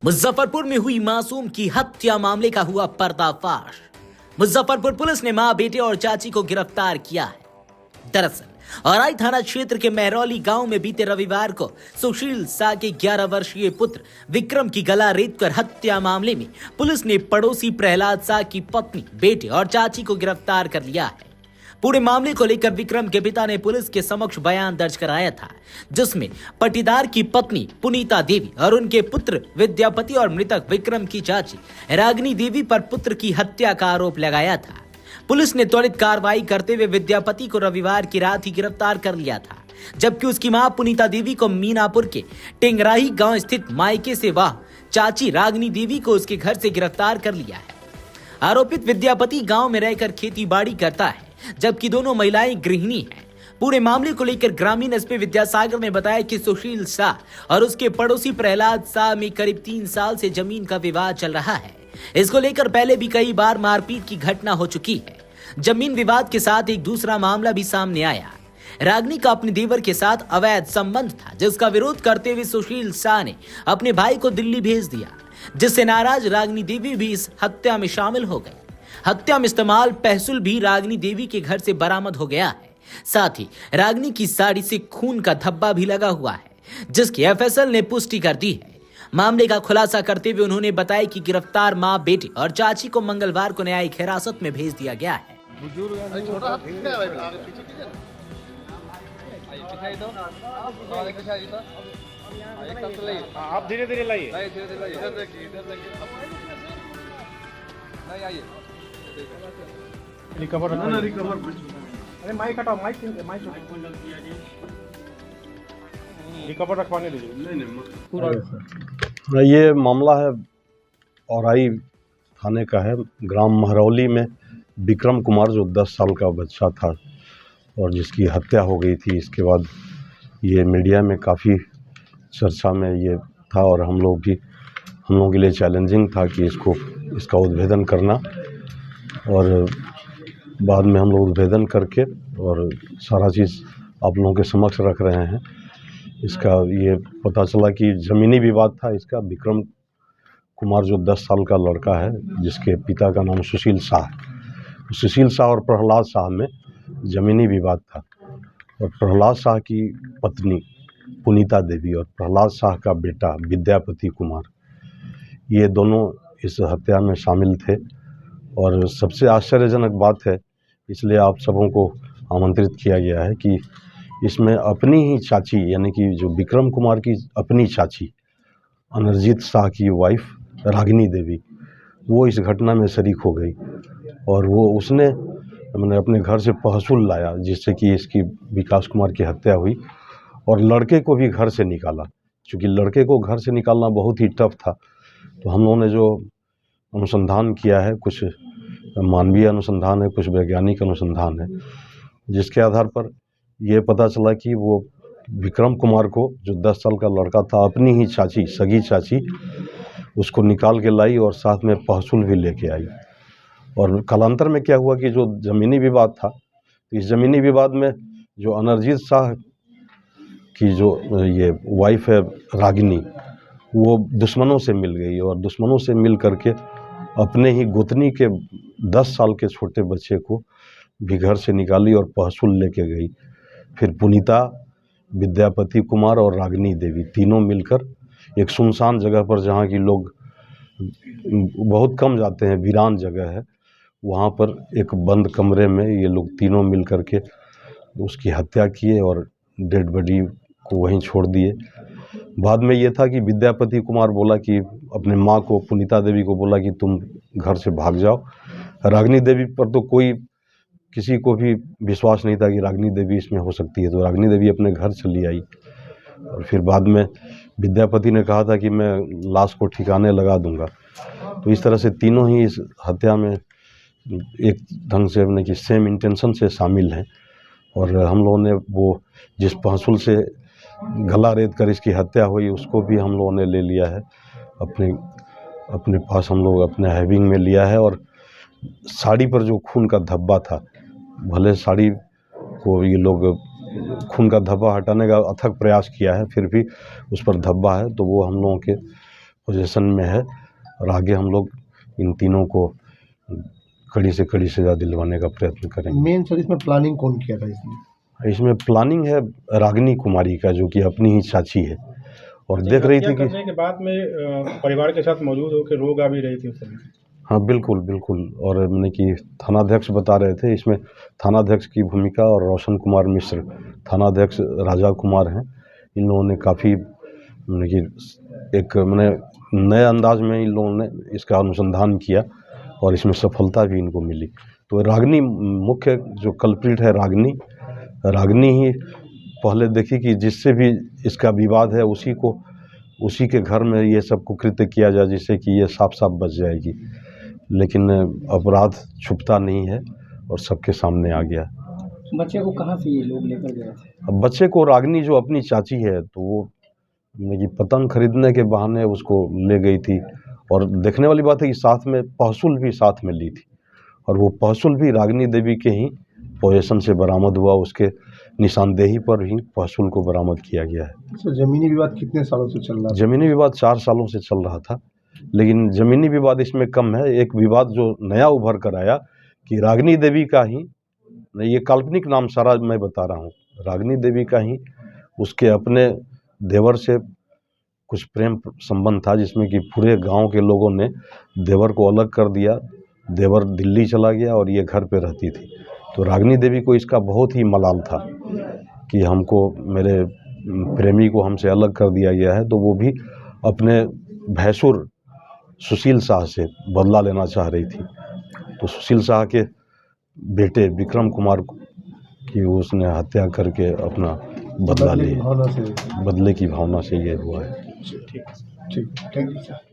मुजफ्फरपुर में हुई मासूम की हत्या मामले का हुआ पर्दाफाश। मुजफ्फरपुर पुलिस ने मां, बेटे और चाची को गिरफ्तार किया है। दरअसल औराई थाना क्षेत्र के महरौली गांव में बीते रविवार को सुशील शाह के 11 वर्षीय पुत्र विक्रम की गला रेतकर हत्या मामले में पुलिस ने पड़ोसी प्रहलाद शाह की पत्नी, बेटे और चाची को गिरफ्तार कर लिया है। पूरे मामले को लेकर विक्रम के पिता ने पुलिस के समक्ष बयान दर्ज कराया था, जिसमें पटीदार की पत्नी पुनीता देवी और उनके पुत्र विद्यापति और मृतक विक्रम की चाची रागिनी देवी पर पुत्र की हत्या का आरोप लगाया था। पुलिस ने त्वरित कार्रवाई करते हुए विद्यापति को रविवार की रात ही गिरफ्तार कर लिया था, जबकि उसकी मां पुनीता देवी को मीनापुर के टेंगराही गांव स्थित मायके से वह चाची रागिनी देवी को उसके घर से गिरफ्तार कर लिया है। आरोपित विद्यापति गांव में रहकर खेती बाड़ी करता है, जबकि दोनों महिलाएं गृहिणी हैं। पूरे मामले को लेकर ग्रामीण एसपी विद्यासागर ने बताया कि सुशील शाह और उसके पड़ोसी प्रहलाद शाह में करीब 3 साल से जमीन का विवाद चल रहा है। इसको लेकर पहले भी कई बार मारपीट की घटना हो चुकी है। जमीन विवाद के साथ एक दूसरा मामला भी सामने आया। रागिनी का अपने देवर के साथ अवैध संबंध था, जिसका विरोध करते हुए सुशील शाह ने अपने भाई को दिल्ली भेज दिया, जिससे नाराज रागिनी देवी भी इस हत्या में शामिल हो गई। हत्या में इस्तेमाल पहसुल भी रागिनी देवी के घर से बरामद हो गया है। साथ ही रागिनी की साड़ी से खून का धब्बा भी लगा हुआ है, जिसकी एफएसएल ने पुष्टि कर दी है। मामले का खुलासा करते हुए उन्होंने बताया कि गिरफ्तार मां, बेटे और चाची को मंगलवार को न्यायिक हिरासत में भेज दिया गया है। आप धीरे धीरे लाइए। रिकवर अरे माइक हटाओ, माइक रिकवर रखवाने दीजिए। ये मामला है औराई थाने का है। ग्राम महरौली में विक्रम कुमार जो 10 साल का बच्चा था और जिसकी हत्या हो गई थी, इसके बाद ये मीडिया में काफ़ी चर्चा में ये था और हम लोगों के लिए चैलेंजिंग था कि इसका उद्भेदन करना। और बाद में हम लोग उद्भेदन करके और सारा चीज़ आप लोगों के समक्ष रख रहे हैं। इसका ये पता चला कि ज़मीनी विवाद था इसका। विक्रम कुमार जो 10 साल का लड़का है, जिसके पिता का नाम सुशील शाह और प्रहलाद शाह में ज़मीनी विवाद था। और प्रहलाद शाह की पत्नी पुनीता देवी और प्रहलाद शाह का बेटा विद्यापति कुमार, ये दोनों इस हत्या में शामिल थे। और सबसे आश्चर्यजनक बात है, इसलिए आप सबों को आमंत्रित किया गया है कि इसमें अपनी ही चाची, यानी कि जो विक्रम कुमार की अपनी चाची अनरजीत शाह की वाइफ रागिनी देवी, वो इस घटना में शरीक हो गई। और उसने अपने घर से पहसुल लाया, जिससे कि इसकी विकास कुमार की हत्या हुई। और लड़के को भी घर से निकाला। क्योंकि लड़के को घर से निकालना बहुत ही टफ था, तो हम लोगों ने जो अनुसंधान किया है, कुछ मानवीय अनुसंधान है, कुछ वैज्ञानिक अनुसंधान है, जिसके आधार पर यह पता चला कि वो विक्रम कुमार को, जो 10 साल का लड़का था, अपनी ही चाची, सगी चाची, उसको निकाल के लाई और साथ में पहसुल भी लेके आई। और कालांतर में क्या हुआ कि जो ज़मीनी विवाद था, इस ज़मीनी विवाद में जो अनरजीत शाह की जो ये वाइफ है रागिनी, वो दुश्मनों से मिल गई और दुश्मनों से मिल करके अपने ही गोतनी के 10 साल के छोटे बच्चे को भी घर से निकाली और पहसुल लेके गई। फिर पुनीता, विद्यापति कुमार और रागिनी देवी तीनों मिलकर एक सुनसान जगह पर, जहाँ की लोग बहुत कम जाते हैं, वीरान जगह है, वहाँ पर एक बंद कमरे में ये लोग तीनों मिल करके उसकी हत्या किए और डेड बॉडी को वहीं छोड़ दिए। बाद में ये था कि विद्यापति कुमार बोला कि अपने माँ को, पुनीता देवी को बोला कि तुम घर से भाग जाओ। रागिनी देवी पर तो किसी को भी विश्वास नहीं था कि रागिनी देवी इसमें हो सकती है, तो रागिनी देवी अपने घर चली आई। और फिर बाद में विद्यापति ने कहा था कि मैं लाश को ठिकाने लगा दूंगा। तो इस तरह से तीनों ही इस हत्या में एक ढंग से अपने की सेम इंटेंशन से शामिल हैं। और हम लोगों ने वो जिस पहसुल से गला रेत कर इसकी हत्या हुई, उसको भी हम लोगों ने ले लिया है अपने पास। हम लोग अपने हैविंग में लिया है। और साड़ी पर जो खून का धब्बा था, भले साड़ी को ये लोग खून का धब्बा हटाने का अथक प्रयास किया है, फिर भी उस पर धब्बा है, तो वो हम लोगों के पोजीशन में है और आगे हम लोग इन तीनों को कड़ी से कड़ी सजा दिलवाने का प्रयत्न करेंगे। मेन सर इसमें प्लानिंग कौन किया था इसमें प्लानिंग है रागिनी कुमारी का, जो कि अपनी ही चाची है और देख रही थी कि करने के बाद में परिवार के साथ मौजूद होकर रोग आ भी रही थी उस समय। हाँ बिल्कुल बिल्कुल, और मैंने कि थानाध्यक्ष बता रहे थे इसमें थानाध्यक्ष की भूमिका और रोशन कुमार मिश्र थानाध्यक्ष राजा कुमार हैं। इन लोगों ने काफ़ी मैंने कि एक मैंने नए अंदाज में इन लोगों ने इसका अनुसंधान किया और इसमें सफलता भी इनको मिली। तो रागिनी मुख्य जो कल्प्रिट है, रागिनी ही पहले देखी कि जिससे भी इसका विवाद है उसी के घर में ये सब कुकृत्य किया जाए, जिससे कि ये साफ साफ बच जाएगी। लेकिन अपराध छुपता नहीं है और सबके सामने आ गया। बच्चे को कहाँ से ये लोग लेकर गए थे? अब बच्चे को रागिनी जो अपनी चाची है, तो वो कि पतंग खरीदने के बहाने उसको ले गई थी। और देखने वाली बात है कि साथ में पहसुल भी साथ में ली थी और वो पहसुल भी रागिनी देवी के ही पोजीशन से बरामद हुआ। उसके निशानदेही पर ही पहसुल को बरामद किया गया है। सर जमीनी विवाद कितने सालों से चल रहा था? जमीनी विवाद 4 सालों से चल रहा था, लेकिन जमीनी विवाद इसमें कम है। एक विवाद जो नया उभर कर आया कि रागिनी देवी का ही, ये काल्पनिक नाम सारा मैं बता रहा हूँ, रागिनी देवी का ही उसके अपने देवर से कुछ प्रेम संबंध था, जिसमें कि पूरे गांव के लोगों ने देवर को अलग कर दिया। देवर दिल्ली चला गया और ये घर पे रहती थी। तो रागिनी देवी को इसका बहुत ही मलाल था कि हमको, मेरे प्रेमी को हमसे अलग कर दिया गया है। तो वो भी अपने भैंसुर सुशील शाह से बदला लेना चाह रही थी। तो सुशील शाह के बेटे विक्रम कुमार की उसने हत्या करके अपना बदला लिया। बदले की भावना से ये हुआ है। ठीक, थैंक यू सर।